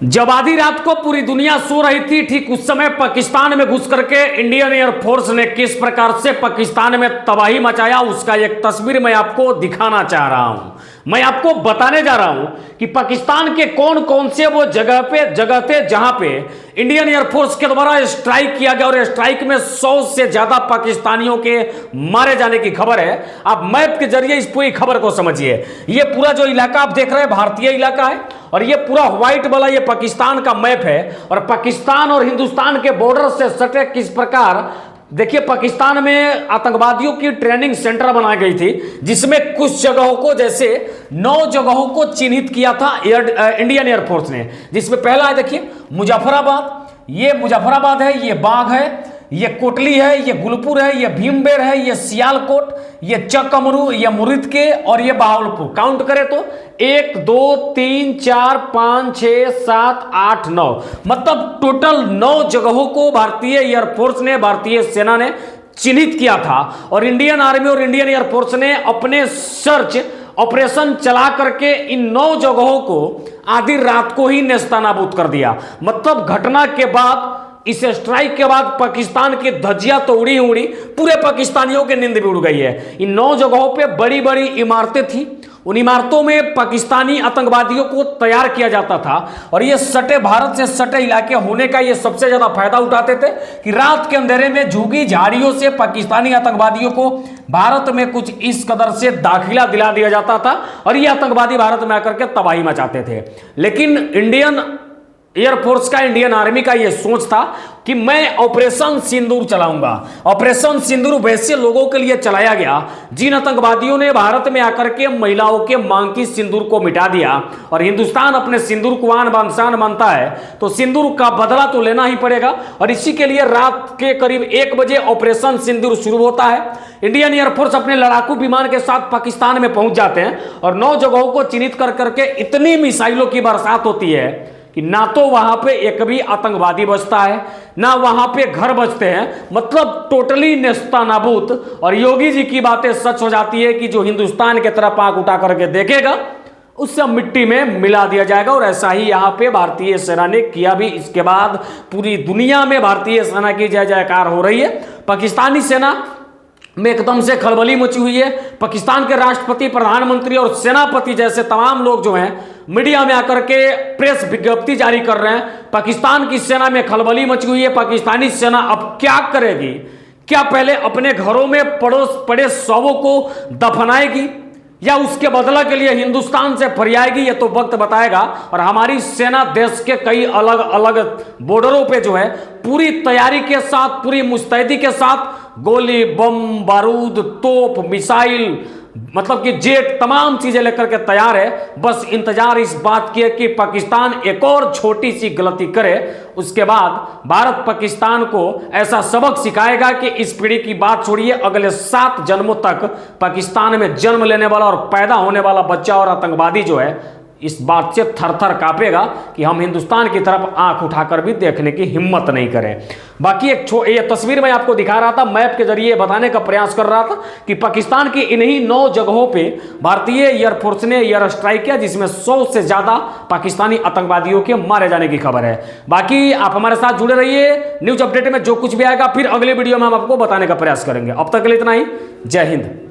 जब आधी रात को पूरी दुनिया सो रही थी, ठीक उस समय पाकिस्तान में घुस करके इंडियन एयरफोर्स ने किस प्रकार से पाकिस्तान में तबाही मचाया, उसका एक तस्वीर मैं आपको दिखाना चाह रहा हूं। मैं आपको बताने जा रहा हूं कि पाकिस्तान के कौन कौन से वो जगह थे जहां पे इंडियन एयरफोर्स के द्वारा स्ट्राइक किया गया, और स्ट्राइक में 100 से ज्यादा पाकिस्तानियों के मारे जाने की खबर है। आप मैप के जरिए इस पूरी खबर को समझिए। ये पूरा जो इलाका आप देख रहे हैं भारतीय इलाका है, और ये पूरा व्हाइट वाला ये पाकिस्तान का मैप है। और पाकिस्तान और हिंदुस्तान के बॉर्डर से सटे किस प्रकार, देखिए पाकिस्तान में आतंकवादियों की ट्रेनिंग सेंटर बनाई गई थी, जिसमें कुछ जगहों को, जैसे 9 जगहों को चिन्हित किया था इंडियन एयरफोर्स ने। जिसमें पहला है, देखिए मुजफ्फराबाद, ये मुजफ्फराबाद है, ये बाघ है, ये कोटली है, ये गुलपुर है, ये भीमबेर है, ये सियालकोट, ये चकमरू, ये मुरिदके और ये बहावलपुर। काउंट करें तो 1 2 3 4 5 6 7 8 9, मतलब टोटल 9 जगहों को भारतीय एयरफोर्स ने, भारतीय सेना ने चिन्हित किया था। और इंडियन आर्मी और इंडियन एयरफोर्स ने अपने सर्च ऑपरेशन चला करके इन 9 जगहों को आधी रात को ही नेस्तनाबूद कर दिया। मतलब घटना के बाद, इस स्ट्राइक के बाद पाकिस्तान की धज्जियां तो उड़ी उड़ी, पूरे पाकिस्तानियों की नींद भी उड़ गई है। इन 9 जगहों पे बड़ी बड़ी इमारतें थी, उन इमारतों में पाकिस्तानी आतंकवादियों को तैयार किया जाता था। और ये सटे, भारत से सटे इलाके होने का ये सबसे ज्यादा फायदा उठाते थे कि रात के अंधेरे में झुग्गी झाड़ियों से पाकिस्तानी आतंकवादियों को भारत में कुछ इस कदर से दाखिला दिला दिया जाता था, और ये आतंकवादी भारत में आकर के तबाही मचाते थे। लेकिन इंडियन एयरफोर्स का, इंडियन आर्मी का यह सोच था कि मैं ऑपरेशन सिंदूर चलाऊंगा। ऑपरेशन सिंदूर वैसे लोगों के लिए चलाया गया जिन आतंकवादियों ने भारत में आकर के महिलाओं के मांग की सिंदूर को मिटा दिया। और हिंदुस्तान अपने सिंदूर को आन बान शान मानता है, तो सिंदूर का बदला तो लेना ही पड़ेगा। और इसी के लिए रात के करीब 1 बजे ऑपरेशन सिंदूर शुरू होता है। इंडियन एयरफोर्स अपने लड़ाकू विमान के साथ पाकिस्तान में पहुंच जाते हैं, और 9 जगहों को चिन्हित कर करके इतनी मिसाइलों की बरसात होती है कि ना तो वहां पे एक भी आतंकवादी बचता है, ना वहां पे घर बचते हैं। मतलब टोटली नेस्तनाबूद। और योगी जी की बातें सच हो जाती है कि जो हिंदुस्तान की तरफ आंख उठा करके देखेगा, उससे मिट्टी में मिला दिया जाएगा। और ऐसा ही यहां पे भारतीय सेना ने किया भी। इसके बाद पूरी दुनिया में भारतीय सेना की जय जयकार हो रही है। पाकिस्तानी सेना में एकदम से खलबली मची हुई है। पाकिस्तान के राष्ट्रपति, प्रधानमंत्री और सेनापति जैसे तमाम लोग जो हैं मीडिया में आकर के प्रेस विज्ञप्ति जारी कर रहे हैं। पाकिस्तान की सेना में खलबली मची हुई है। पाकिस्तानी सेना अब क्या करेगी? क्या पहले अपने घरों में पड़ोस पड़े शवों को दफनाएगी, या उसके बदला के लिए हिंदुस्तान से फरियाएगी? ये तो वक्त बताएगा। और हमारी सेना देश के कई अलग अलग बॉर्डरों पे जो है पूरी तैयारी के साथ, पूरी मुस्तैदी के साथ गोली, बम, बारूद, तोप, मिसाइल, मतलब कि जेट, तमाम चीजें लेकर के तैयार है। बस इंतजार इस बात की है कि पाकिस्तान एक और छोटी सी गलती करे, उसके बाद भारत पाकिस्तान को ऐसा सबक सिखाएगा कि इस पीढ़ी की बात छोड़िए, अगले 7 जन्मों तक पाकिस्तान में जन्म लेने वाला और पैदा होने वाला बच्चा और आतंकवादी जो है इस बात से थर थर कांपेगा कि हम हिंदुस्तान की तरफ आंख उठाकर भी देखने की हिम्मत नहीं करें। बाकी ये तस्वीर मैं आपको दिखा रहा था, मैप के जरिए बताने का प्रयास कर रहा था कि पाकिस्तान की इन्हीं 9 जगहों पे भारतीय एयरफोर्स ने एयर स्ट्राइक किया, जिसमें 100 से ज्यादा पाकिस्तानी आतंकवादियों के मारे जाने की खबर है। बाकी आप हमारे साथ जुड़े रहिए। न्यूज अपडेट में जो कुछ भी आएगा फिर अगले वीडियो में हम आपको बताने का प्रयास करेंगे। अब तक के लिए इतना ही। जय हिंद।